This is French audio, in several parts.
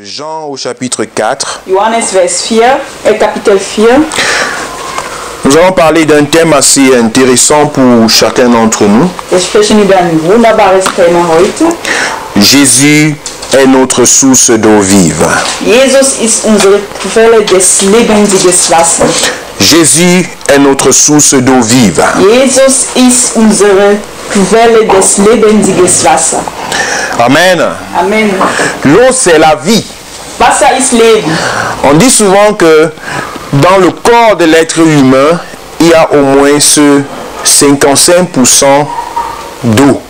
Jean au chapitre 4. Johannes Vers 4, Kapitel 4. Nous allons parler d'un thème assez intéressant pour chacun d'entre nous. Wir sprechen über ein wunderbares Thema heute. Jésus est notre source d'eau vive. Jesus ist unsere Quelle des lebendigen Wassers. Jésus est notre source d'eau vive. Jesus ist unsere Quelle des lebendigen Wassers. Amen. Amen. L'eau, c'est la vie. Wasser ist Leben. On dit souvent que dans le corps de l'être humain, il y a au moins ce 55% d'eau.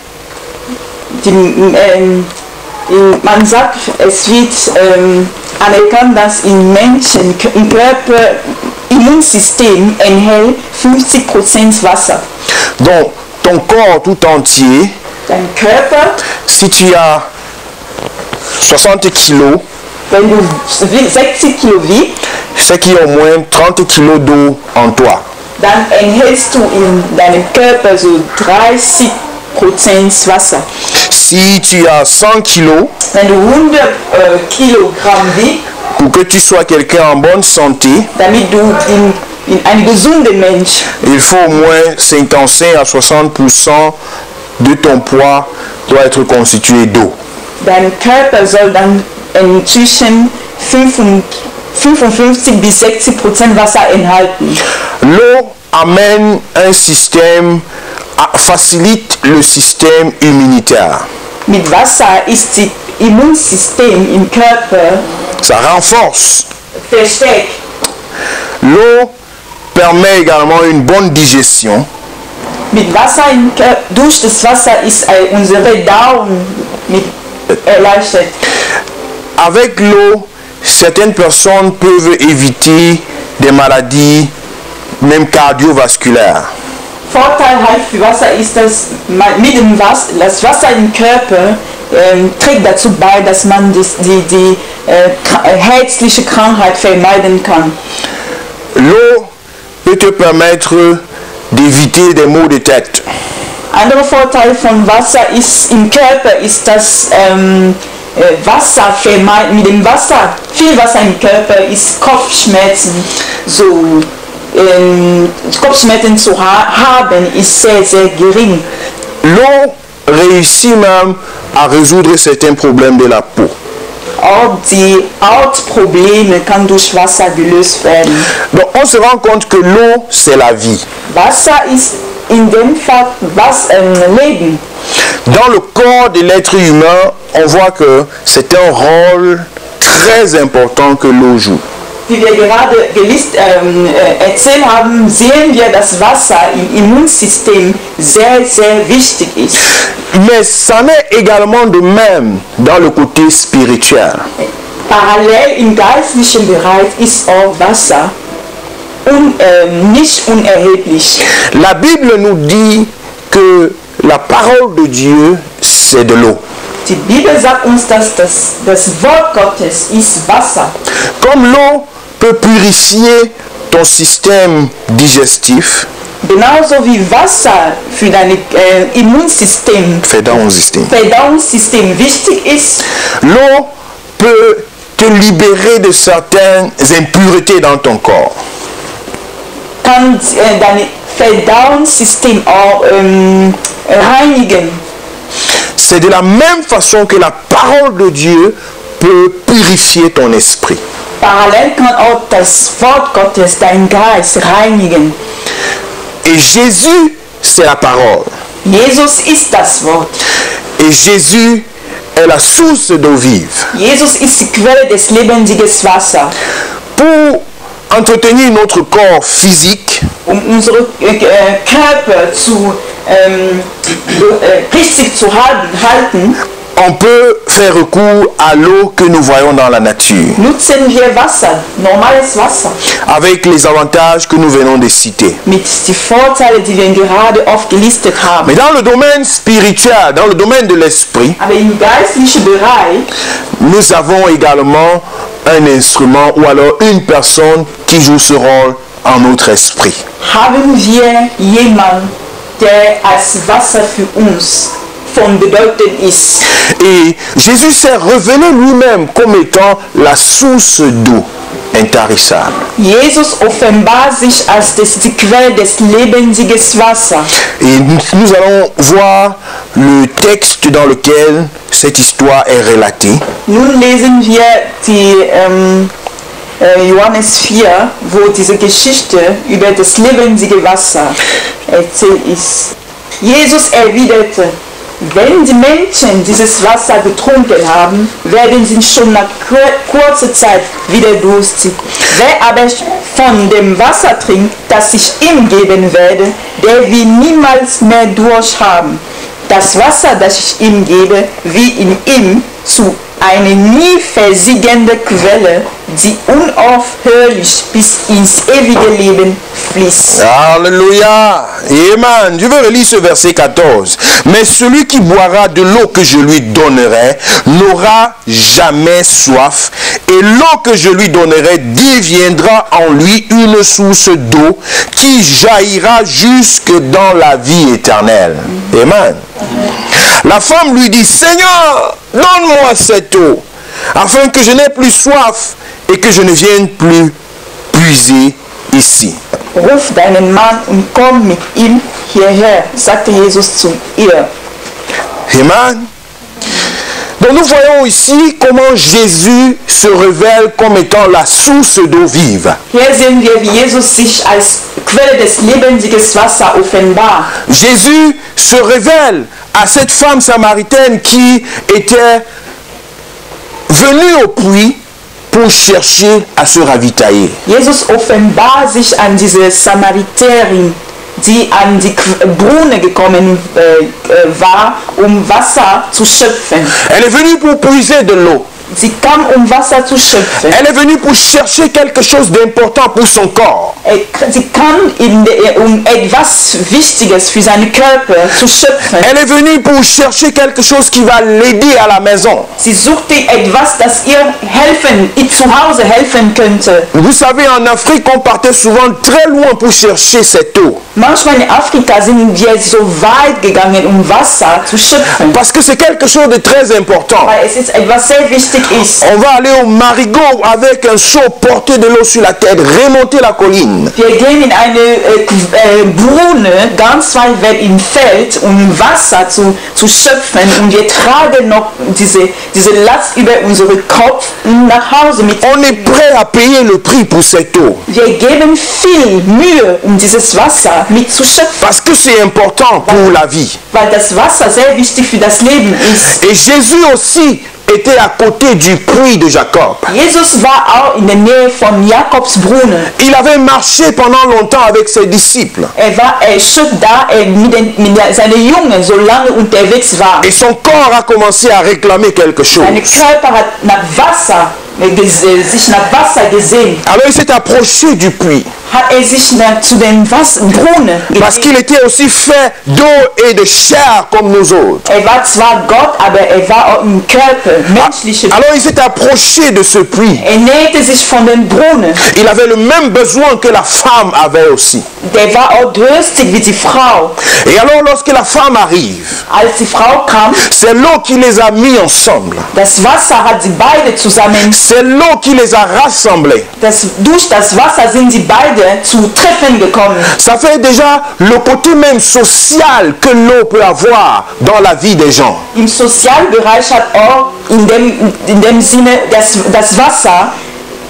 Man sagt, es wird anerkannt, dass im Menschen, im Körper, Immunsystem enthält 50% Wasser. Donc, ton corps tout entier, Dein Körper, si tu as 60 kilos, wenn du 60 Kilo wiegst, c'est qu'il y a au moins 30 kilos d'eau en toi. dann enthältst du in deinem Körper so 30% Wasser. Si tu as 100 kilos, Wenn du 100 Kilogramm wiegst, pour que tu sois quelqu'un en bonne santé, damit du in ein gesunder Mensch, il faut au moins 55 à 60% de ton poids doit être constitué d'eau. dein Körper soll dann zwischen 55 bis 60% Wasser enthalten. L'eau amène un système, facilite le système immunitaire. Mit Wasser ist das Immunsystem im Körper Ça renforce. verstärkt. L'eau permet également une bonne digestion. Mit Wasser im Körper, durch das Wasser ist unsere Verdauung erleichtert. Avec l'eau, certaines personnes peuvent éviter des maladies, même cardiovasculaires. Vorteilhaft für Wasser ist, dass mit dem Wasser, das Wasser im Körper trägt dazu bei, dass man die herzliche Krankheit vermeiden kann. L'eau peut te permettre d'éviter des maux de tête. Anderer Vorteil von Wasser ist im Körper ist, dass Wasser vermeidet, mit dem Wasser, viel Wasser im Körper ist Kopfschmerzen Kopfschmerzen zu haben ist sehr, sehr gering. L'eau réussit même à résoudre certains problèmes de la peau. Auch die Hautprobleme kann durch Wasser gelöst werden. Donc on se rend compte que l'eau, c'est la vie. Wasser ist in dem Fall Leben. Dans le corps de l'être humain, on voit que c'est un rôle très important que l'eau joue. Wie wir gerade erzählt haben, sehen wir, dass Wasser im Immunsystem sehr, sehr wichtig ist. Mais ça n'est également de même dans le côté spirituel. Parallel im geistlichen Bereich ist auch Wasser nicht unerheblich. La Bible nous dit que la parole de Dieu, c'est de l'eau. Die Bibel sagt uns, dass das Wort Gottes ist Wasser. Comme l'eau peut purifier ton système digestif, Genauso wie Wasser für dein Verdauungssystem wichtig ist, l'eau peut te libérer de certaines impuretés dans ton corps. Kann dein Verdauungssystem auch reinigen. C'est de la même façon que la parole de Dieu peut purifier ton esprit. Parallel kann auch das Wort Gottes deinen Geist reinigen. Et Jésus, c'est la parole. Jesus ist das Wort. Et Jésus est la source d'eau vive. Jesus ist die Quelle des lebendigen Wassers. Pour entretenir notre corps physique, Unsere Körper richtig zu halten, on peut faire recours à l'eau que nous voyons dans la nature, nutzen wir Wasser, normales Wasser, avec les avantages que nous venons de citer. mit die Vorteile, die wir gerade aufgelistet haben. Mais dans le domaine spirituel, dans le domaine de l'esprit, Aber im geistlichen Bereich, nous avons également un instrument ou alors une personne qui joue ce rôle en notre esprit. haben wir jemanden, der als Wasser für uns von Bedeutung ist. Et Jésus s'est révélé lui-même comme étant la source d'eau intarissable. Jesus offenbart sich als die Quelle des lebendigen Wassers. Et nous allons voir le texte dans lequel cette histoire est relatée. Nun lesen wir die Johannes 4, wo diese Geschichte über das lebendige Wasser erzählt ist. Jesus erwiderte: Wenn die Menschen dieses Wasser getrunken haben, werden sie schon nach kurzer Zeit wieder durstig. Wer aber von dem Wasser trinkt, das ich ihm geben werde, der wird niemals mehr Durst haben. Das Wasser, das ich ihm gebe, wird in ihm zu einer nie versiegenden Quelle, die unaufhörlich bis ins ewige Leben fließt. Alléluia. Amen. Je veux relire ce verset 14. Mais celui qui boira de l'eau que je lui donnerai n'aura jamais soif, et l'eau que je lui donnerai deviendra en lui une source d'eau qui jaillira jusque dans la vie éternelle. Amen. La femme lui dit: Seigneur, donne-moi cette eau, afin que je n'ai plus soif et que je ne vienne plus puiser ici. Ruf deinen Mann und komm mit ihm hierher, sagte Jesus zu ihr. Amen. Donc nous voyons ici comment Jésus se révèle comme étant la source d'eau vive. Hier sehen wir, wie Jesus sich als Quelle des lebendigen Wassers offenbart. Jésus se révèle à cette femme samaritaine qui était venue au puits pour chercher à se ravitailler. Jesus offenbart sich an diese Samariterin, die an die Brunnen gekommen war, Wasser zu schöpfen. Elle est venue pour puiser de l'eau. Sie kam, Wasser zu schöpfen. Elle est venue pour chercher quelque chose d'important pour son corps. Sie kam, etwas Wichtiges für seinen Körper zu schöpfen. Elle est venue pour chercher quelque chose qui va l'aider à la maison. Sie suchte etwas, das ihr zu Hause helfen könnte. Vous savez, en Afrique, on partait souvent très loin pour chercher cette eau. Manchmal in Afrika sind wir so weit gegangen, Wasser zu schöpfen. Parce que c'est quelque chose de très important. Weil es ist etwas sehr wichtig ist. On va aller au Marigot avec un seau, porter de l'eau sur la tête, remonter la colline. Wir gehen in eine Brunnen ganz weit weg im Feld, Wasser zu schöpfen, und wir tragen noch diese Last über unseren Kopf nach Hause mit. On est prêt à payer le prix pour cette eau. Wir geben viel Mühe, dieses Wasser mitzuschöpfen. Parce que c'est important pour la vie. Weil das Wasser sehr wichtig für das Leben ist. Et Jésus aussi était à côté du puits de Jacob. Jesus war auch in der Nähe von Jakobs Brunnen. Il avait marché pendant longtemps avec ses disciples. War schon da, mit seinen Jungen so lange unterwegs war. Et son corps a commencé à réclamer quelque chose. Sein Körper hat sich nach Wasser gesehen. Alors il s'est approché du puits. Hat sich zu dem Brunnen gesehen. Parce qu'il était aussi fait d'eau et de chair comme nous autres. War zwar Gott, aber war auch im Körper, menschliche. Alors il s'est approché de ce puits. Näherte sich von den Brunnen. Il avait le même besoin que la femme avait aussi. Der war auch durstig wie die Frau. Et alors lorsque la femme arrive, als die Frau kam, c'est l'eau qui les a mis ensemble. Das Wasser hat sie beide zusammen. C'est l'eau qui les a rassemblés. Durch das Wasser sind sie beide zu Treffen gekommen. Ça fait déjà le côté même social que l'eau peut avoir dans la vie des gens. Im Sozialbereich hat auch in dem Sinne das Wasser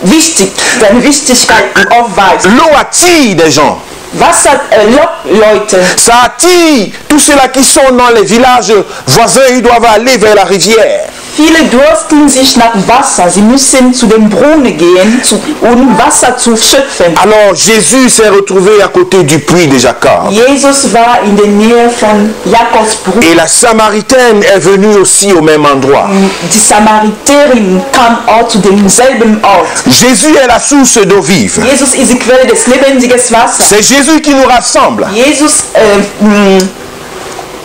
seine Wichtigkeit aufweist. L'eau attire des gens. Wasser lockt Leute. Ça attire tous ceux-là qui sont dans les villages voisins, ils doivent aller vers la rivière. Viele dursten sich nach Wasser. Sie müssen zu dem Brunnen gehen, Wasser zu schöpfen. Alors Jésus s'est retrouvé à côté du puits de Jacob. Jesus war in der Nähe von Jakobs Brunnen. Et la Samaritaine est venue aussi au même endroit. Die Samariterin kam auch zu demselben Ort. Jésus est la source d'eau vive. Jesus ist die Quelle des lebendigen Wassers. C'est Jésus qui nous rassemble. Jesus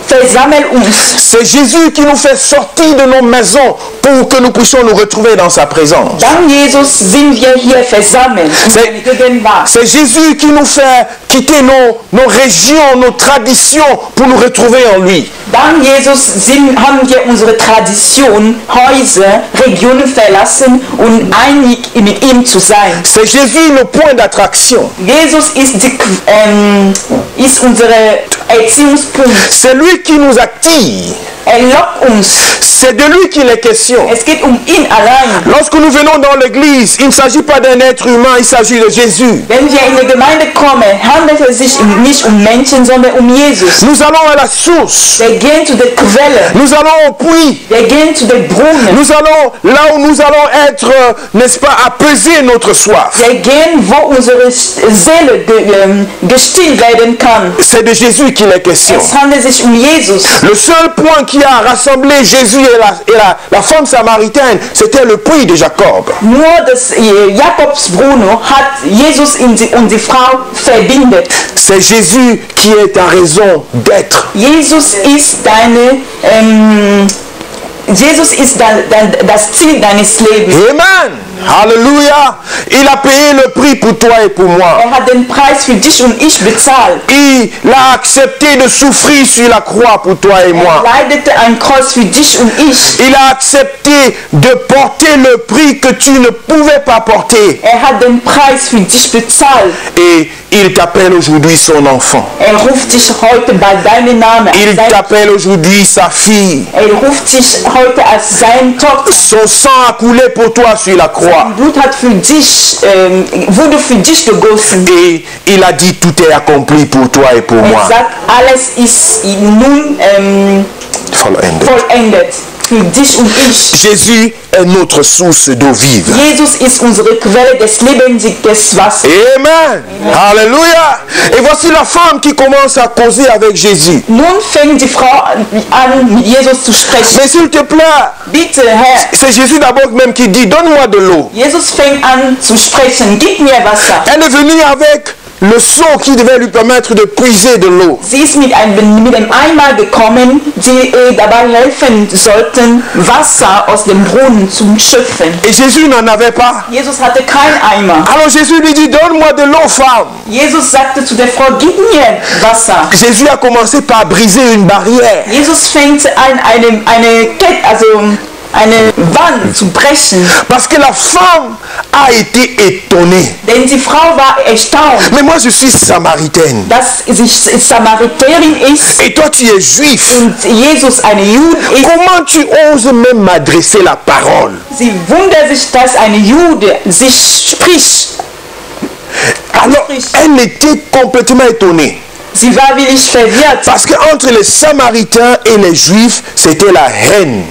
versammelt uns. C'est Jésus qui nous fait sortir de nos maisons pour que nous puissions nous retrouver dans sa présence. Dank Jesus sind wir hier versammelt in seine Gegenwart. C'est Jésus qui nous fait quitter nos régions, nos traditions pour nous retrouver en lui. Dank Jesus haben wir unsere Tradition, Häuser, Regionen verlassen, um einig mit ihm zu sein. C'est Jésus le point d'attraction. Jesus ist unser Erziehungspunkt. C'est lui qui nous attire. Lockt uns. C'est de lui qu'il est question. Es geht ihn allein. Lorsque nous venons dans l'église, il ne s'agit pas d'un être humain, il s'agit de Jésus. Wenn wir in die Gemeinde kommen, handelt es sich nicht Menschen, sondern Jesus. Nous allons à la source. Wir gehen zu der Quelle. Nous allons au puits. Wir gehen zu der Brunnen. Nous allons là où nous allons être, n'est-ce pas, apaiser notre soif. Wir gehen, wo unsere Seele gestillt werden kann. C'est de Jésus qu'il est question. Es handelt sich Jesus. Le seul point qui a rassemblé Jésus et la femme samaritaine, c'était le puits de Jacob. Nur das Jakobsbrunnen hat Jesus und die Frau verbindet. C'est Jésus qui est ta raison d'être. Jesus ist das Ziel deines Lebens. Amen. Alléluia. Il a payé le prix pour toi et pour moi. Hat den Preis für dich und ich bezahlt. Il a accepté de souffrir sur la croix pour toi et moi. Leidete ein Kreuz für dich und ich. Il a accepté de porter le prix que tu ne pouvais pas porter. Hat den Preis für dich bezahlt. Et il t'appelle aujourd'hui son enfant. Ruft dich heute bei deinem Namen. Il t'appelle aujourd'hui sa fille. Ruft dich heute als seine Tochter. Son sang a coulé pour toi sur la croix. Sein Blut hat für dich, wurde für dich gegossen. Et il a dit tout est accompli pour toi et pour moi. Sagt, alles ist nun vollendet. Für dich und ich. Jésus est notre source d'eau vive. Jesus ist unsere Quelle des lebendigen Wassers. Amen. Alléluia. Et voici la femme qui commence à causer avec Jésus. Nun fängt die Frau an, mit Jesus zu sprechen. Mais s'il te plaît, bitte, Herr. C'est Jésus d'abord même qui dit, donne-moi de l'eau. Jesus fängt an zu sprechen, gib mir Wasser. Elle est venue avec le seau qui devait lui permettre de puiser de l'eau. Sie ist mit einem Eimer gekommen, die dabei helfen sollten, Wasser aus dem Brunnen zu schöpfen. Et Jésus n'en avait pas. Jesus hatte keinen Eimer. Alors Jésus lui dit, donne-moi de l'eau, femme. Jesus sagte zu der Frau, gib mir Wasser. Jésus a commencé par briser une barrière. Jesus fängt an, eine Wand zu brechen. Parce que la femme a été étonnée. Denn die Frau war erstaunt. Mais moi je suis samaritaine. Dass sie Samariterin ist. Et toi tu es juif. Und Jesus eine Jude ist. Comment tu oses même m'adresser la parole? Sie wundert sich, dass eine Jude sich spricht. Alors elle était complètement étonnée. Sie war wirklich verwirrt. Parce que entre les Samaritains et les Juifs, c'était la haine.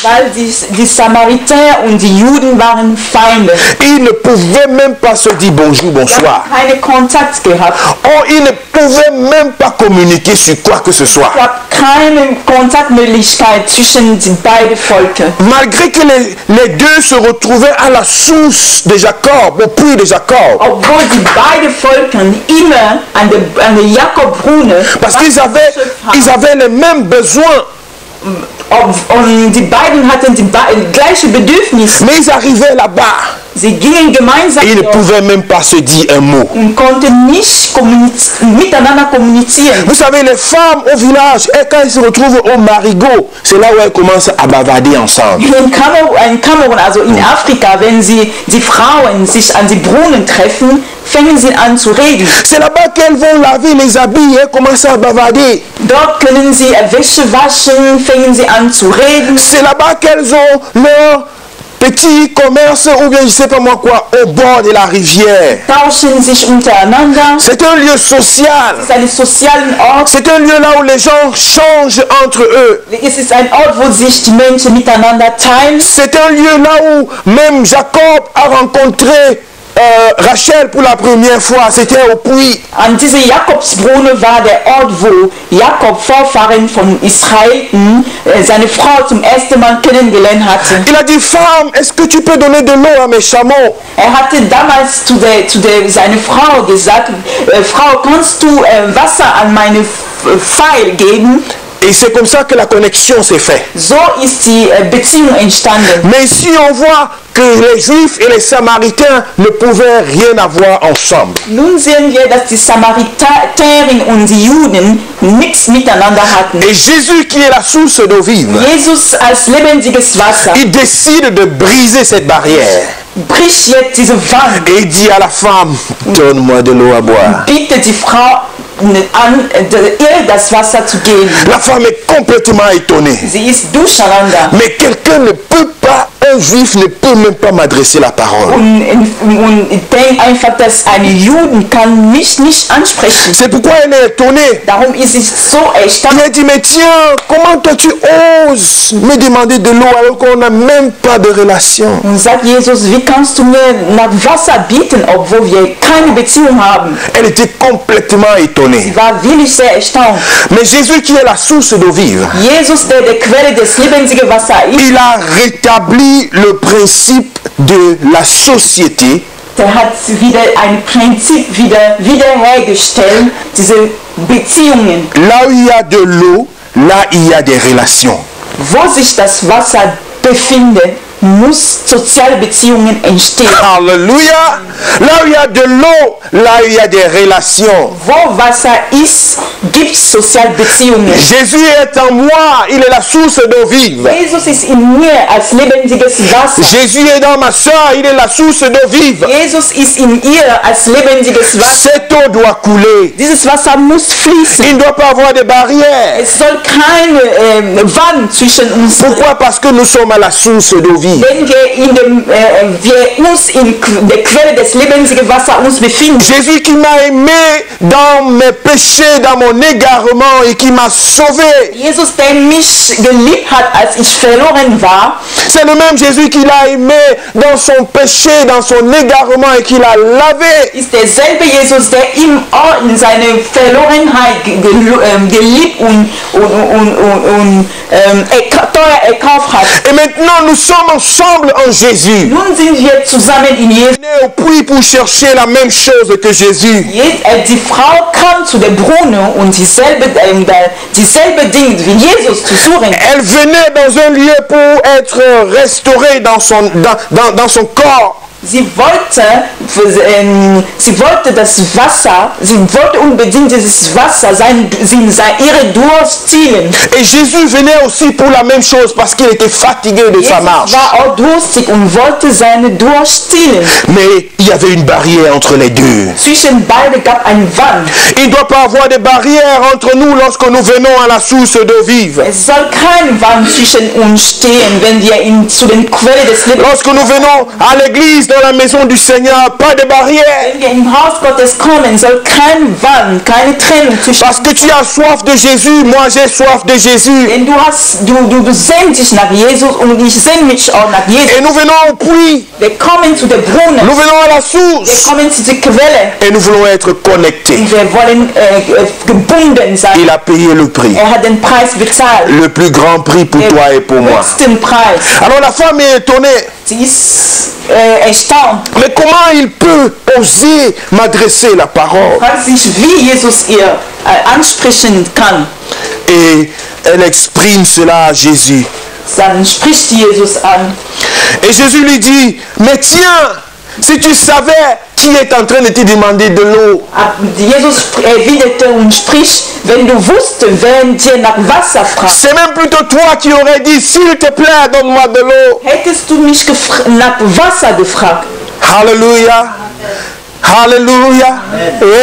Weil die Samariter und die Juden waren Feinde. Ils ne pouvaient même pas se dire bonjour, bonsoir. Keine Kontakt gehabt. Oh, ils ne pouvaient même pas communiquer sur quoi que ce soit. Es gab keine Kontaktmöglichkeit zwischen den beiden Völkern. Malgré que les deux se retrouvaient à la source de Jacob, au puits de Jacob. Obwohl die beiden Völker immer an der Jakobbrunnen. Parce qu'ils avaient les mêmes besoins. Und die beiden hatten die gleiche Bedürfnisse. Mais ils arrivaient là-bas. Sie gingen gemeinsam. Ils ne pouvaient même pas se dire un mot. Und konnten nicht miteinander kommunizieren. Vous savez, les femmes au village, et quand elles se retrouvent au marigot, c'est là où elles commencent à bavarder ensemble. In Kamerun, also in Afrika, wenn die Frauen sich an die Brunnen treffen, fangen sie an zu reden. C'est là-bas qu'elles vont laver les habits et commencer à bavarder. Dort können sie Wäsche waschen, fangen sie an zu reden. C'est là-bas qu'elles ont leur petit commerce ou bien je sais pas moi quoi au bord de la rivière. Tauschen sich untereinander. C'est un lieu social. Es ist ein sozialen Ort. C'est un lieu là où les gens changent entre eux. Es ist ein Ort, wo sich die Menschen miteinander teilen. C'est un lieu là où même Jacob a rencontré Rachel pour la première fois, c'était au puits. An diese Jakobsbrunnen war der Ort, wo Jakob, Vorfahren von Israeliten, seine Frau zum ersten Mal kennengelernt hatte. Il a dit, femme, est-ce que tu peux donner de l'eau à mes chameaux? Hatte damals zu seiner Frau gesagt, Frau, kannst du Wasser an meine Pfeil geben? Et c'est comme ça que la connexion s'est faite. So ist die Beziehung entstanden. Mais ici on voit que les Juifs et les Samaritains ne pouvaient rien avoir ensemble. Nun sehen wir, dass die Samariterin und die Juden nichts miteinander hatten. Et Jésus, qui est la source d'eau vive, Jesus als lebendiges Wasser il décide de briser cette barrière. bricht jetzt diese Wand, Et il dit à la femme, donne-moi de l'eau à boire. bietet die Frau an, ihr das Wasser zu geben. La femme est complètement étonnée. Sie ist durcheinander. Mais quelqu'un ne peut pas, un juif ne peut même pas m'adresser la parole. Und denkt einfach, dass eine Juden kann mich nicht ansprechen. C'est pourquoi elle est étonnée. Darum ist sie so Il erstaunt. a dit, mais tiens, comment toi tu oses me demander de l'eau alors qu'on n'a même pas de relation? Und sagt Jesus, wie kannst du mir nach Wasser bieten, obwohl wir keine Beziehung haben? Elle était complètement étonnée. Sie war wirklich sehr erstaunt. Mais Jésus, qui est la source d'eau vive, Jesus, der die Quelle des lebendigen Wassers ist, il a rétabli le principe de la société der hat wieder ein Prinzip wiederhergestellt, diese Beziehungen. là où il y a de l'eau, là il y a des relations. Wo sich das Wasser befindet, muss soziale Beziehungen entstehen. Alléluia! Là où il y a de l'eau, là il y a des relations. Wo Wasser ist, gibt es soziale Beziehungen. Jésus est en moi, il est la source d'eau vive. Jesus ist in mir als lebendiges Wasser. Jésus est dans ma soeur, il est la source d'eau vive. Jesus ist in ihr als lebendiges Wasser. Cette eau doit couler. Dieses Wasser muss fließen. Il ne doit pas avoir de barrières. Es soll keine Wand zwischen uns sein. Pourquoi? Parce que nous sommes à la source d'eau vive. Wenn wir uns in der Quelle des lebendigen Wassers uns befinden. Jésus qui m'a aimé dans mes péchés, dans mon égarement et qui m'a sauvé. Jesus, der mich geliebt hat, als ich verloren war. C'est le même Jésus qui l'a aimé dans son péché, dans son égarement et qui l'a lavé. Ist derselbe Jesus, der ihm auch in seine Verlorenheit geliebt und teuer erkauft hat. Et maintenant nous sommes ensemble en Jésus. Nun sind wir zusammen in Jesus. On est au puits pour chercher la même chose que Jésus. Die Frau kam zu der Brunnen und dieselbe Dinge wie Jesus zu suchen. Elle venait dans un lieu pour être restaurée dans son corps. Sie wollte das Wasser, sie wollte unbedingt dieses Wasser, ihre Durst stillen. Et Jésus venait aussi pour la même chose parce qu'il était fatigué de sa marche. Jesus war auch durstig und wollte seine Durst stillen. Mais il y avait une barrière entre les deux. Zwischen beiden gab eine Wand. Il ne doit pas avoir de barrière entre nous lorsque nous venons à la source d'eau vive. Es soll keine Wand zwischen uns stehen, wenn wir zu den Quellen des Lebens. Lorsque nous venons à l'église, dans la maison du Seigneur, pas de barrière. Wenn wir im Haus Gottes kommen, soll keine Wand, keine Trennung zwischen Parce que tu as soif de Jésus, moi j'ai soif de Jésus. Denn du sehnst dich nach Jesus und ich sehne mich auch nach Jesus. Et nous venons au puits, Wir kommen zu der Brunnen, nous venons à la wir source kommen zu der Quelle et nous voulons être connectés. und wir wollen gebunden sein. Il a payé le prix, Hat den Preis bezahlt, le plus grand prix pour toi et pour den moi. höchsten Preis. Alors la femme est étonnée. Sie ist erstaunt, Mais comment il peut oser m'adresser la parole? fragt sich, wie Jesus ihr ansprechen kann. Et elle exprime cela à Jésus. Dann spricht Jesus an. Et Jésus lui dit, mais tiens, si tu savais qui est en train de te demander de l'eau, Jesus erwiderte und spricht, wenn du wusstest, wer dir nach Wasser fragt, c'est même plutôt toi qui aurais dit, s'il te plaît, donne-moi de l'eau. hättest du mich nach Wasser gefragt. Alléluia. Alléluia.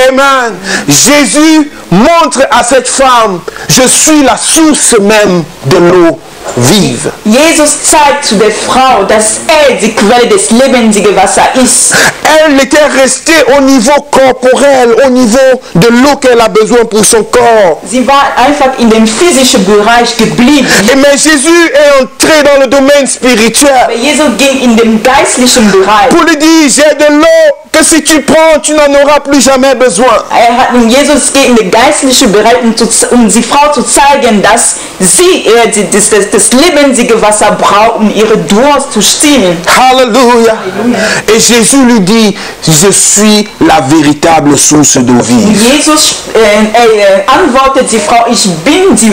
Amen. Jésus montre à cette femme, je suis la source même de l'eau vive. Jesus zeigt zu der Frau, dass die Quelle des lebendigen Wassers ist. Elle était restée au niveau corporel, au niveau de l'eau qu'elle a besoin pour son corps. Sie war einfach in dem physischen Bereich geblieben. Mais Jésus est entré dans le domaine spirituel Aber Jesus ging in den geistlichen Bereich. pour lui dire, j'ai de l'eau que que si tu prends, tu n'en auras plus jamais besoin. Hat nun Jesus geht in den geistlichen Bereich, um die Frau zu zeigen, dass sie das lebendige Wasser braucht, um ihre Durst zu stillen. Alléluia. Et Jésus lui dit, je suis la véritable source d'eau vive. Jesus antwortet die Frau, ich bin die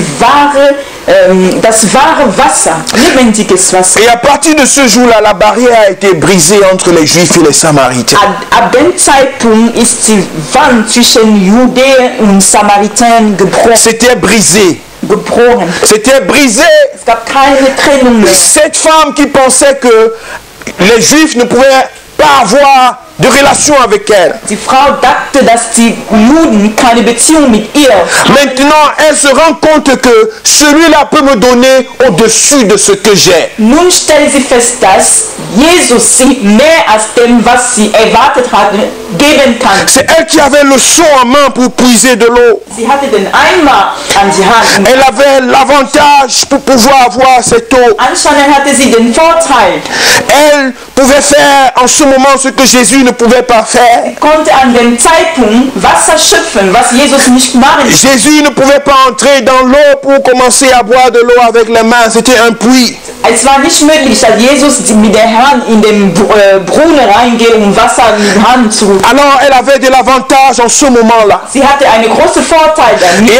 das wahre Wasser, lebendiges Wasser. Et à partir de ce jour-là, la barrière a été brisée entre les Juifs et les Samaritains. Ab dem Zeitpunkt ist die Wand zwischen Judäen und Samaritern gebrochen. C'était brisé. C'était brisé. Es gab keine Trennung mehr. Cette femme qui pensait que les Juifs ne pouvaient pas avoir de relation avec elle. Die Frau dachte, dass die Juden keine Beziehung mit ihr. Maintenant, elle se rend compte que celui-là peut me donner au-dessus de ce que j'ai. Nun stellt sie fest, dass Jesus sie mehr als dem, was sie erwartet hatte, geben kann. C'est elle qui avait le seau en main pour puiser de l'eau. Sie hatte den Eimer an die Hand. Elle avait l'avantage pour pouvoir avoir cette eau. Anscheinend hatte sie den Vorteil. Elle pouvait faire en ce moment ce que Jésus ne pouvait pas faire. Sie konnte an dem Zeitpunkt Wasser schöpfen, was Jesus nicht machen. Jésus ne pouvait pas entrer dans l'eau pour commencer à boire de l'eau avec les mains. C'était un puits. Es war nicht möglich, dass Jesus mit der Hand in den Brunnen reingeht, um Wasser mit der Hand zu. Alors elle avait de l'avantage en ce moment-là. Sie hatte einen großen Vorteil damit. Et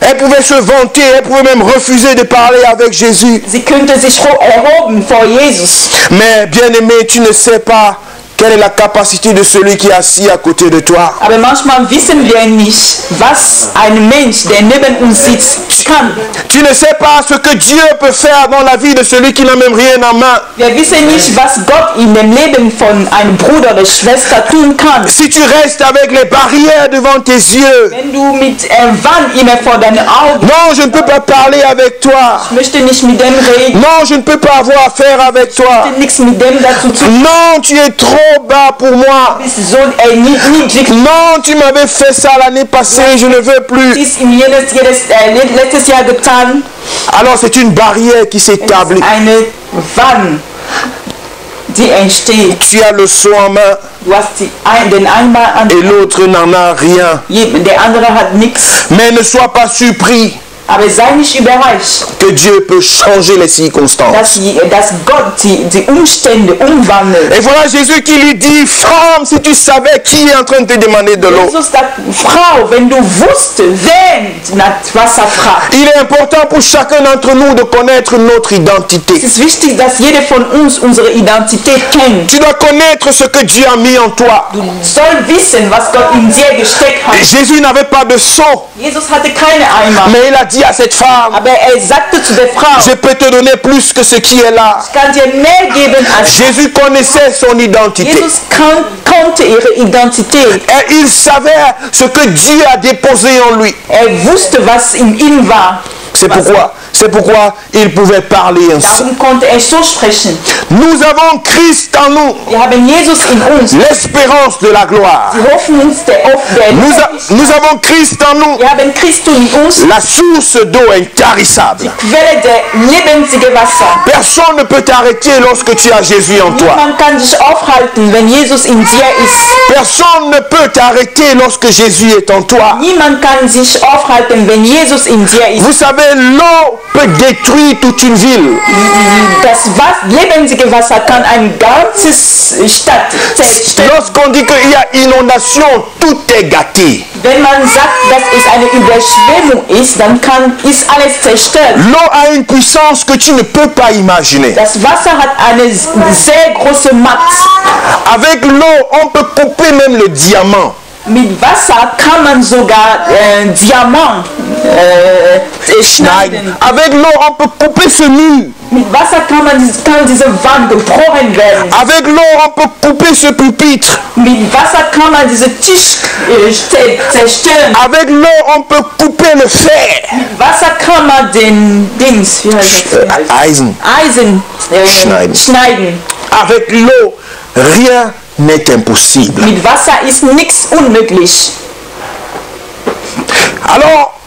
elle pouvait se vanter, elle pouvait même refuser de parler avec Jésus. Sie könnte sich erhoben vor Jesus. Mais bien-aimé, tu ne sais pas quelle est la capacité de celui qui est assis à côté de toi. Aber manchmal wissen wir nicht, was ein Mensch, der neben uns sitzt, kann. Tu ne sais pas ce que Dieu peut faire dans la vie de celui qui n'a même rien en main. Wir wissen nicht, was Gott in dem Leben von einem Bruder oder Schwester tun kann. Si tu restes avec les barrières devant tes yeux. Wenn du mit Wand immer vor deinen Augen. Non, je ne peux pas parler avec toi. Ich möchte nicht mit dem reden. Non, je ne peux pas avoir affaire avec toi. Ich möchte nichts mit dem dazu tun. Non, tu es trop bas pour moi. Non, tu m'avais fait ça l'année passée, je ne veux plus. Letztes Jahr getan. Alors c'est une barrière qui s'établit. Eine Wand, die entsteht. Tu as le seau en main. Du hast den Eimer an. Et l'autre n'en a rien. Der andere hat nichts. Mais ne sois pas surpris. Aber sei nicht überrascht, que Dieu peut changer les circonstances. Dass Gott die Umstände umwandelt. Et voilà Jésus qui lui dit, femme, si tu savais qui est en train de te demander de l'eau. Jesus sagt, Frau, wenn du wusstest, wer nach Wasser fragt. Il est important pour chacun d'entre nous de connaître notre identité. Es ist wichtig, dass jeder von uns unsere Identität kennt. Tu dois connaître ce que Dieu a mis en toi. Du sollst wissen, was Gott in dir gesteckt hat. Jésus n'avait pas de seau. Jesus hatte keine Eimer. Mais il a dit à cette femme, aber sagte zu der Frau, je peux te donner plus que ce qui est là. Ich kann dir mehr geben als Jésus connaissait son identité. Jesus kannte ihre Identität. Et il savait ce que Dieu a déposé en lui. Wusste, was in ihm war. C'est pourquoi il pouvait parler ainsi. Darum konnte so sprechen. Nous avons Christ en nous. Wir haben Jesus in uns. L'espérance de la gloire. Die Hoffnung Nous avons Christ en nous. Wir haben Christus in uns. La source d'eau intarissable. Die Quelle der lebendige Wasser. Personne ne peut t'arrêter lorsque tu as Jésus en toi. Niemand kann dich aufhalten, wenn Jesus in dir ist. Personne ne peut t'arrêter lorsque Jésus est en toi. Niemand kann sich aufhalten, wenn Jesus in dir ist. Vous savez, l'eau peut détruire toute une ville. Das lebendige Wasser kann eine ganze Stadt zerstören. Lorsqu'on dit qu'il y a inondation, tout est gâté. Wenn man sagt, dass es eine Überschwemmung ist, dann ist alles zerstört. L'eau a une puissance que tu ne peux pas imaginer. Das Wasser hat eine sehr große Macht. Avec l'eau, on peut couper même le diamant. Mit Wasser kann man sogar Diamant schneiden. Avec l'eau, on peut couper ce mur. Mit Wasser kann diese Wand gebrochen werden. Avec l'eau, on peut couper ce pupitre. Mit Wasser kann man diesen Tisch zerstören. Avec l'eau, on peut couper le fer. Mit Wasser kann man den Dings, Eisen schneiden. Avec l'eau, rien n'est impossible. Mit Wasser ist nichts unmöglich. Alors,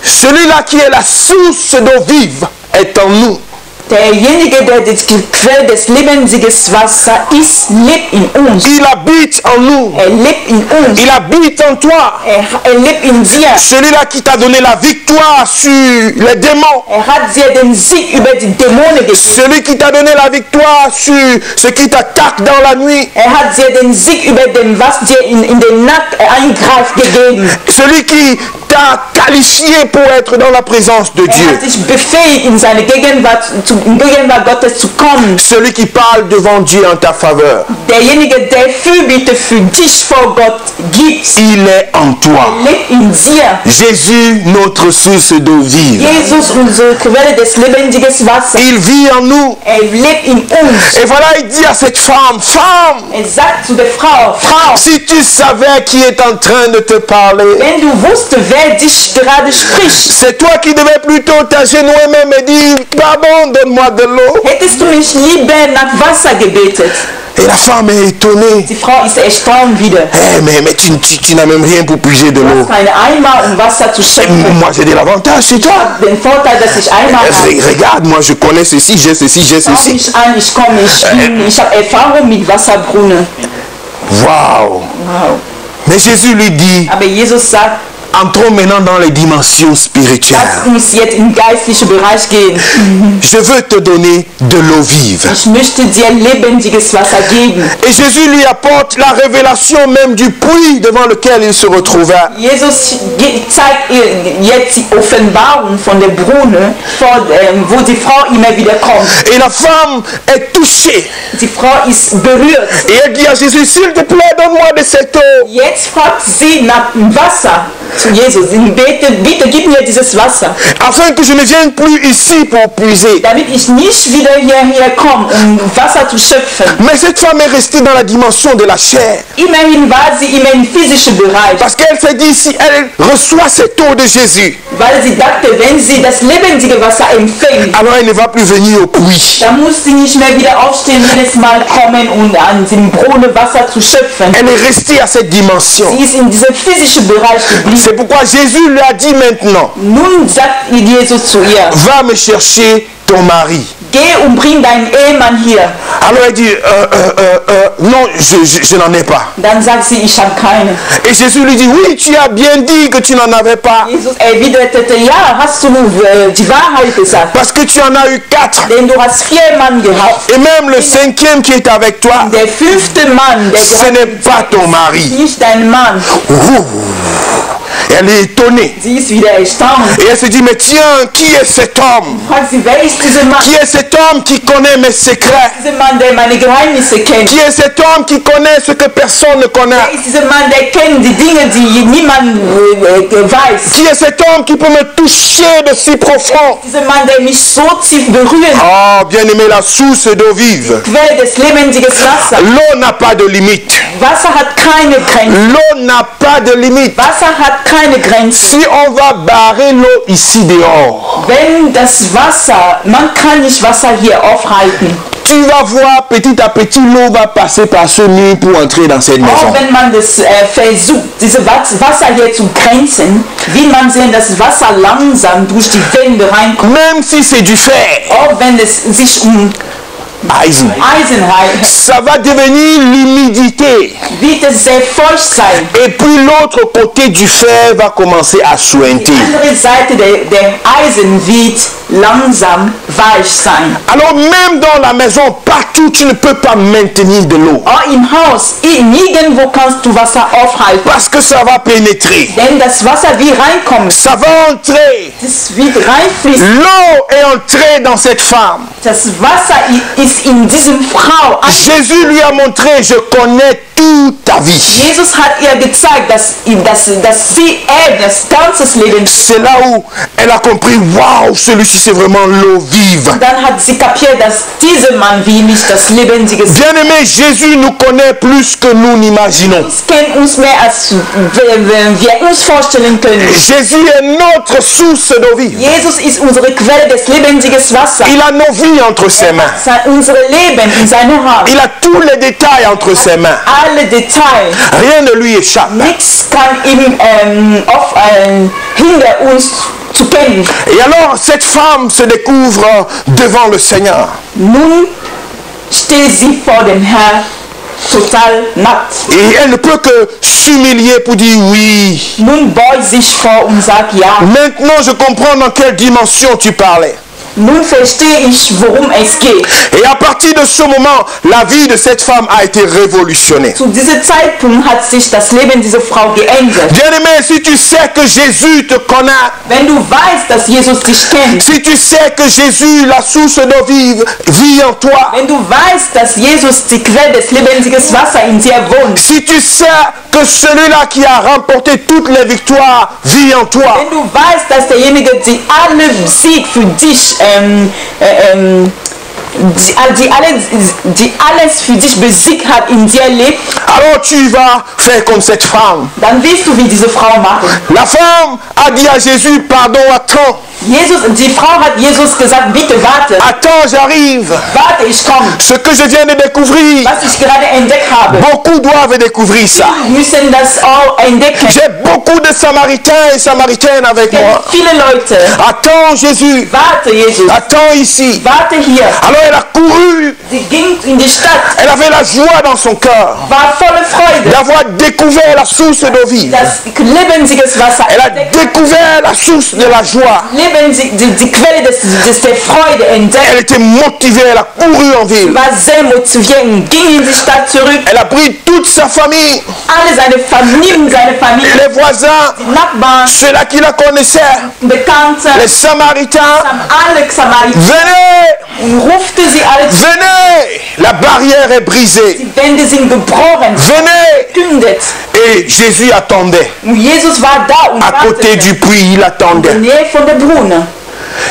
celui-là qui est la source d'eau vive est en nous. Derjenige, der die Quelle des lebendigen Wassers ist, lebt in uns. Il habite en nous. Lebt in uns. Il habite en toi. Lebt in dir. Celui-là qui t'a donné la victoire sur les démons. Hat dir den Sieg über die Dämonen gegeben. Celui qui t'a donné la victoire sur ce qui t'attaque dans la nuit. Hat dir den Sieg über dem, was dir in den Nacht eingreift, gegeben. Celui qui t'a qualifié pour être dans la présence de Dieu. Hat dich befähigt, in seine Gegenwart, in Gegenwart Gottes zu kommen. Celui qui parle devant Dieu en ta faveur. Derjenige, der Fürbitte für dich vor Gott gibt. Il est en toi. Lebt in dir. Jésus, notre source d'eau vive. Jesus, unsere Quelle des lebendigen Wassers. Il vit en nous. Lebt in uns. Et voilà, il dit à cette femme, femme, sagt zu der Frau, Frau, si tu savais qui est en train de te parler, wenn du wusstest, wer dich gerade spricht, c'est toi qui devais plutôt t'agenouiller même et dire, pardon, donne-moi de l'eau. Hättest du mich lieber nach Wasser gebetet. Et la femme est étonnée. Die Frau ist erstaunt wieder. Hey, mais tu n'as même rien pour puiser de l'eau. Keine Eimer, Wasser zu schöpfen. Moi, j'ai de l'avantage sur toi. Den Vorteil, dass ich Eimer habe. Regarde, moi, je connais ceci, j'ai ceci, j'ai ceci. Ich habe Erfahrung mit Wasserbrunnen. Wow. Mais Jésus lui dit, aber Jesus sagt, entrons maintenant dans les dimensions spirituelles. Lass uns jetzt in geistlichen Bereich gehen. Je veux te donner de l'eau vive. Ich möchte dir lebendiges Wasser geben. Et Jésus lui apporte la révélation même du puits devant lequel il se retrouvait. Jesus zeigt jetzt die Offenbarung von der Brunnen, wo die Frau immer wieder kommt. Et la femme est touchée. Die Frau ist berührt. Et elle dit à Jésus, s'il te plaît, donne-moi de cette eau. Jetzt fragt sie nach Wasser zu Jesus. Bitte gib mir dieses Wasser. Afin que je ne vienne plus ici pour puiser. Damit ich nicht wieder hierher komme, Wasser zu schöpfen. Mais cette femme est restée dans la dimension de la chair. Immerhin war sie immer im physischen Bereich. Parce qu'elle s'est dit, si elle reçoit cette eau de Jésus, weil sie dachte, wenn sie das lebendige Wasser empfängt, alors elle ne va plus venir au puits. Dann muss sie nicht mehr wieder aufstehen, jedes Mal kommen und an dem Brunnen Wasser zu schöpfen. Elle est restée à cette dimension. Sie ist in diesem physischen Bereich geblieben. C'est pourquoi Jésus lui a dit maintenant, nun sagt Jesus zu ihr, va me chercher ton mari. Geh und bring deinen Ehemann hier. Alors elle dit, non, je n'en ai pas. Dann sagt sie, ich habe keine. Et Jésus lui dit, oui, tu as bien dit que tu n'en avais pas. Jesus erwiderte, ja, hast du die Wahrheit gesagt. Parce que tu en as eu 4. Denn du hast 4 Mann gehabt. Et même le 5e qui est avec toi, der 5. Mann, der ce n'est pas ton mari. Nicht dein Mann. Elle est étonnée. Sie ist wieder erstaunt. Et elle se dit, mais tiens, qui est cet homme? Fragt sie, wer ist dieser Mann? Qui est cet homme qui connaît mes secrets? Dieser Mann, der meine Geheimnisse kennt. Qui est cet homme qui connaît ce que personne ne connaît? Wer ist dieser Mann, der kennt die Dinge, die niemand weiß? Qui est cet homme qui peut me toucher de si profond? Dieser Mann, der mich so tief berührt. Ah, bien-aimé, la source d'eau vive. Quelle des lebendiges Wasser. L'eau n'a pas de limite. Wasser hat keine Grenzen. L'eau n'a pas de limite. Wasser hat keine Grenzen. Si on va barrer l'eau ici dehors, wenn das Wasser, man kann nicht Wasser hier aufhalten. Tu vas voir petit à petit l'eau va passer par ce mur pour entrer dans cette maison. Auch wenn man das versucht, dieses Wasser hier zu grenzen, will man sehen, dass das Wasser langsam durch die Wände reinkommt. Même si c'est du fer. Auch wenn es sich Eisen. Ça va devenir l'humidité. Wird es sehr feucht sein. Et puis l'autre côté du fer va commencer à suinter. Die andere Seite der Eisen wird langsam weich sein. Alors même dans la maison, partout tu ne peux pas maintenir de l'eau. Auch im Haus, nirgendwo kannst du Wasser aufhalten. Parce que ça va pénétrer. Denn das Wasser wird reinkommen. Ça va entrer. Das wird reinfließen. L'eau est entrée dans cette femme. Das Wasser ist in diesem Frau. Jésus lui a montré, je connais toute ta vie. Jesus hat ihr gezeigt, dass sie das ganze Leben. C'est là où elle a compris, waouh, celui-ci c'est vraiment l'eau vive. Und dann hat sie kapiert, dass dieser Mann wie mich das lebendige. Bien-aimé, Jésus nous connaît plus que nous n'imaginons. Er kennt uns mehr als wir uns vorstellen können. Jésus est notre source d'eau vive. Jesus ist unsere Quelle des lebendigen Wassers. Il a nos vies entre ses mains. Unsere Leben in seiner Hand. Il a tous les détails entre ses mains. Alle Details. Rien ne lui échappe. Nichts kann ihm hinter uns zu kennen. Et alors cette femme se découvre devant le Seigneur. Nun steht sie vor dem Herrn total nackt. Et elle ne peut que s'humilier pour dire oui. Nun beugt sich vor und sagt ja. Maintenant je comprends dans quelle dimension tu parlais. Nun verstehe ich, worum es geht. Et à partir de ce moment, la vie de cette femme a été révolutionnée. Zu diesem Zeitpunkt hat sich das Leben dieser Frau geändert. Bien-aimé, si tu sais que Jésus te connaît, Wenn du weißt, dass Jesus dich kennt, si tu sais que Jésus, la source d'eau vive, vit en toi, wenn du weißt, dass Jesus die Quelle des lebendigen Wassers in dir wohnt, si tu sais que celui-là qui a remporté toutes les victoires vit en toi, wenn du weißt, dass derjenige, der alle Sieg für dich die alles für dich besiegt hat, in dir lebt, alors tu vas faire comme cette femme. dann wirst du wie diese Frau machen. La femme a dit à Jésus, pardon, attends, Die Frau hat Jesus gesagt, bitte warte, attends, j'arrive. warte, ich komme. Ce que je viens de découvrir, Was ich gerade entdeckt habe, beaucoup doivent découvrir ça. müssen das auch entdecken. J'ai beaucoup de Samaritains et Samaritaines avec moi. Viele Leute, Attends Jésus, warte Jesus, attends ici. warte hier. Alors elle a couru, Sie ging in die Stadt, elle avait la joie dans son cœur war voller Freude, d'avoir découvert la source d'eau vive. das lebendige Wasser Elle a entdeckt hat. découvert la source de la joie. Die Quelle der Freude entdeckt. Elle était motivée, elle a couru en ville. War sehr motiviert und ging in die Stadt zurück. Elle a pris toute sa famille, Alle seine Familie, les voisins, die Nachbarn, ceux-là qui la connaissaient, Bekannte, les Samaritains. alle Samariter Venez, und rufte sie alle zu. venez, la barrière est brisée. Die Wände sind gebrochen, Venez. gekündet. Et Jésus attendait. Und Jesus war da und À côté wartete du puits, il in der attendait. Nähe von der Brunnen.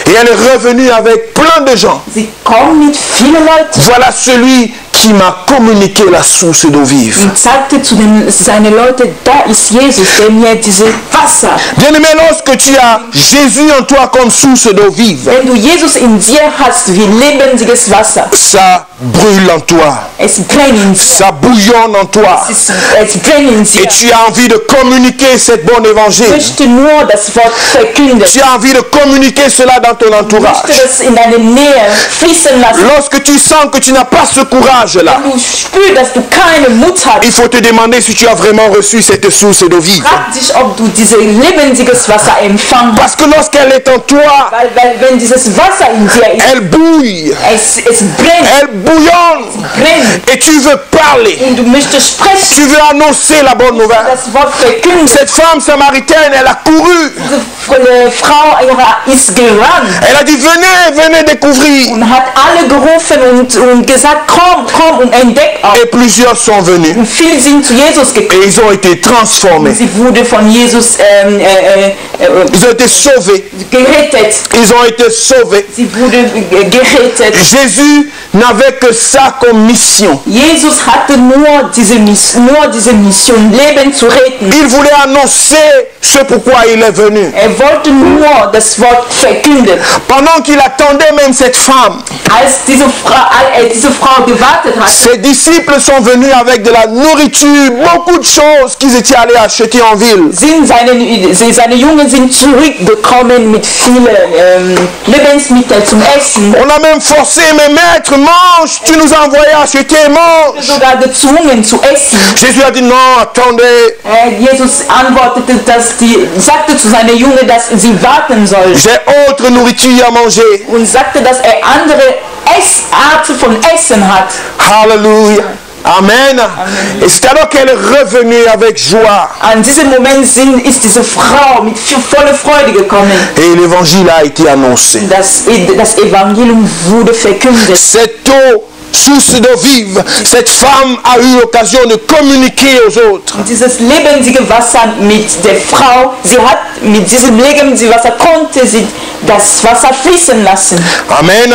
Et elle est revenue avec plein de gens. Sie kommen mit vielen Leuten Voilà celui qui m'a communiqué la source d'eau vive. und sagte zu seinen Leuten, da ist Jesus, der mir diese Wasser. Bien-aimé, lorsque tu as Jésus en toi comme source d'eau vive, Wenn du Jesus in dir hast wie lebendiges Wasser, ça brûle en toi, es brennt in dir. ça bouillonne en toi. Es brennt in dir. Et tu as envie de communiquer cette bonne Ich évangile. möchte nur das Wort verkünden. Tu as envie de communiquer cela dans ton Ich entourage. möchte das in deine Nähe fließen lassen. Lorsque tu sens que tu n'as pas ce courage-là, Wenn du spürst, dass du keine Mut hast, il faut te demander si tu as vraiment reçu cette source d'eau vive. frag dich, ob du dieses lebendiges Wasser empfangen hast. Parce que lorsqu'elle est en toi, Weil wenn dieses Wasser in dir ist, elle bouille, es brennt, elle bouillonne. brennt. Et tu veux parler, Und du möchtest sprechen, tu veux annoncer la bonne nouvelle. das Wort verkünden. Cette femme samaritaine, elle a couru. Diese Frau ist gerannt Elle a dit, venez, venez découvrir. und hat alle gerufen und gesagt, komm und entdeck auch. Et plusieurs sont venus. Und viele sind zu Jesus gekommen. Et ils ont été transformés. Sie wurde von Jesus Ils ont été sauvés. gerettet. Ils ont été sauvés. Sie wurde gerettet. Jésus n'avait que ça comme mission. Jesus hatte nur diese Mission, Leben zu retten. Il voulait annoncer ce pourquoi il est venu. Wollte nur das Wort verkünden. Pendant qu'il attendait même cette femme, Als diese Frau gewartet hat, ses disciples sont venus avec de la nourriture, beaucoup de choses qu'ils étaient allés acheter en ville. seine Jungen sind zurückgekommen mit vielen Lebensmitteln zum Essen. On a même forcé, mais maître, mange, tu nous as envoyé acheter, mange. Sogar gezwungen zu essen. Jésus a dit non, attendez, Jesus antwortete, sagte zu seinen Jungen, dass sie warten sollen. j'ai autre nourriture à manger. Und sagte, dass andere Arten von Essen hat. Halleluja. Amen. Et c'est alors qu'elle est revenue avec joie. An diesem Moment ist diese Frau mit voller Freude gekommen. Et l'évangile a été annoncé. Das Evangelium wurde verkündet. Cette eau, source d'eau vive, cette femme a eu l'occasion de communiquer aux autres. Dieses lebendige Wasser mit der Frau, sie hat mit diesem lebendigen Wasser konnte sie das Wasser fließen lassen. Amen.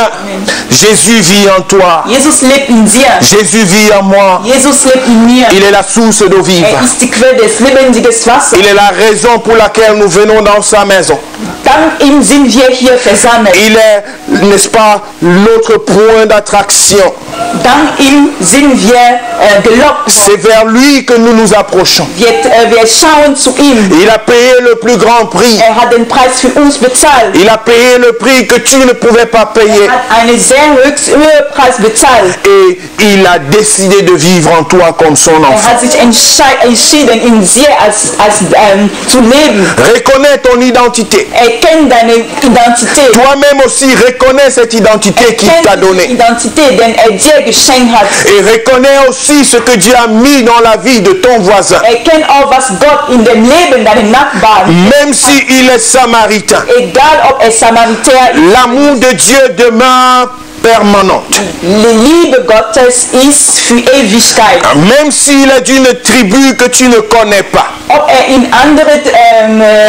Jésus vit en toi. Jesus lebt in dir. Jésus vit en moi. Jesus lebt in mir. Il est la source d'eau vive. Ist die Quelle des lebendigen Wassers. Il est la raison pour laquelle nous venons dans sa maison. Dank ihm sind wir hier versammelt. Il est, n'est-ce pas, notre point d'attraction. Dank ihm sind wir gelockt. C'est vers lui que nous nous approchons. Wir schauen zu ihm. Il a payé le plus grand prix. Hat den Preis für uns bezahlt. Il a payé le prix que tu ne pouvais pas payer. Hat einen sehr hohen Preis bezahlt. Et il a décidé de vivre en toi comme son enfant. Hat sich entschieden, in dir zu leben. Reconnais ton identité. Erkenn deine Identität. Toi-même aussi reconnais cette identité qu'il t'a donnée. Identität, den dir geschenkt hat. Et reconnais aussi ce que Dieu a mis dans la vie de ton voisin. Erkenn auch, was Gott in dem Leben deines Nachbarn. Même s'il est samaritain. Egal ob Samariter ist. L'amour de Dieu demeure permanente. Die Liebe Gottes ist für Ewigkeit. Même s'il est d'une tribu que tu ne connais pas. Ob in andere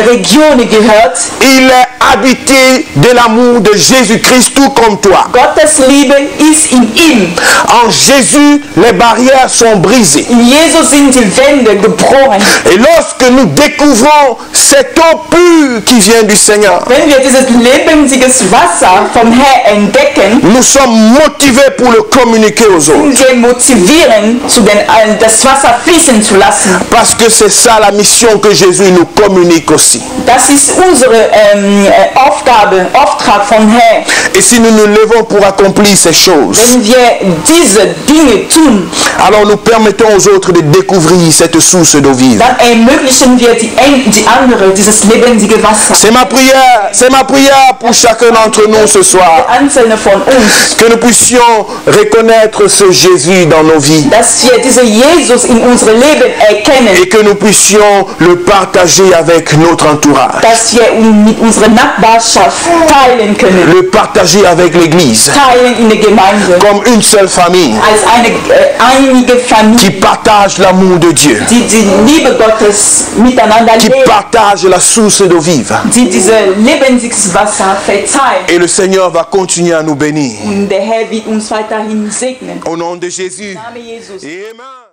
Regionen gehört. Il est habité de l'amour de Jésus-Christ tout comme toi. Gottes Liebe ist in ihm. En Jésus, les barrières sont brisées. In Jesus sind die Wände gebrochen. Et lorsque nous découvrons cette eau pure qui vient du Seigneur, wenn wir dieses lebendiges Wasser vom Herrn entdecken, nous sommes motivés pour le communiquer aux autres. Wir motivieren, das Wasser fließen zu lassen. Parce que c'est ça la mission que Jésus nous communique aussi. Das ist unsere Auftrag vom Herrn. Et si nous nous levons pour accomplir ces choses, wenn wir diese Dinge tun, alors nous permettons aux autres de découvrir cette source d'eau vive. Dann ermöglichen wir die andere, dieses lebendige Wasser. C'est ma prière pour chacun d'entre nous ce soir. Einzelne von uns, que nous puissions reconnaître ce Jésus dans nos vies. Dass wir diese Jesus in unserem Leben erkennen. Et que nous puissions le partager avec notre entourage. Dass wir mit unserer Nachbarschaft teilen können. Le partager avec l'Église. Teilen in der Gemeinde. Comme une seule famille. Als eine einige Familie. Qui partage l'amour de Dieu. Die Liebe Gottes miteinander qui leben. Partage la source d'eau vive. Die diese lebendiges Wasser verteilen. Et le Seigneur va continuer à nous bénir. Und der Herr wird uns weiterhin segnen. Au nom de Jésus. Name Jesus. Amen.